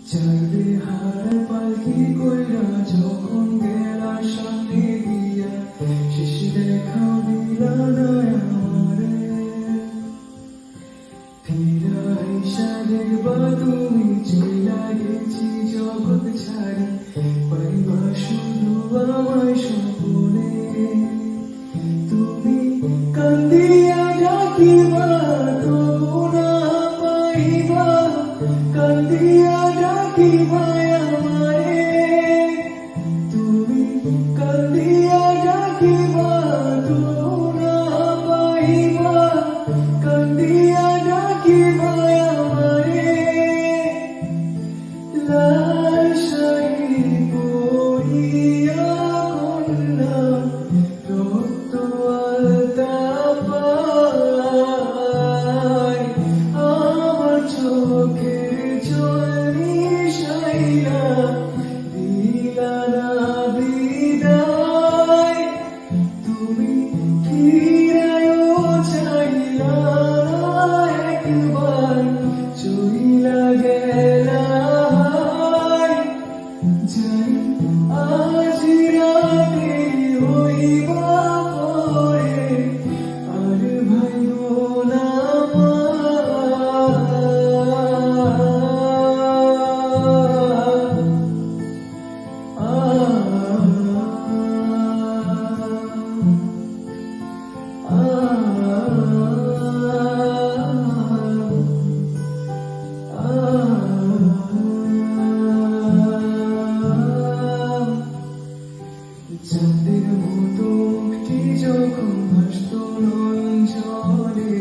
চাঁদে হার পালকি কইরা যখন গেলা সামনে দিয়া শেষ দেখা দিলা না আমারে ফিরা আইসা দেখবা তুমি চইলা গেছি জগৎ ছাড়ি পাইবা শুধু আমায় স্বপ্নে তুমি কান্দিয়া ডাকিবা তবু না পাইবা কান্দিয়া ডাকিবা আমারে তুমি কান্দিয়া ডাকিবা তবু না পাইবা কান্দিয়া ডাকিবা আমারে লাল শাড়ি পরিয়া কন্যা রক্ত আলতা পায় আমার চোখের জল মিশাইয়া দিলা না বিদায় তুমি ফিরায়ও চাইলা একবার চইলা গেলা জানি আজ রাতে হইবা পরে আর ভাইবো না চাঁদের মতো মুখটি যখন ভাসত নয়ন জলে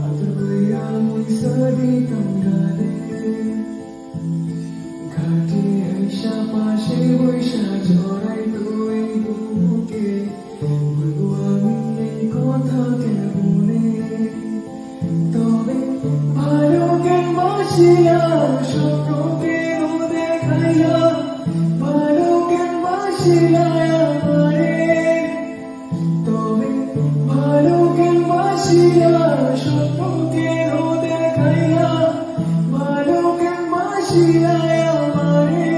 আদর হইয়া মুইসা দিতাম গালে ঘাটে আইসা পাশে বৈশা জড়াই তুই বুকে বলবো আমি এই কথা কেমনে তবে ভালো কেন বাসিয়া স্বপ্ন কেন দেখাইয়া ভালো কেন বাসিয়া তবে ভালো কেন বাসিয়া স্বপ্ন কেন দেখাইয়া ভালো কেন বাসিয়া আমারে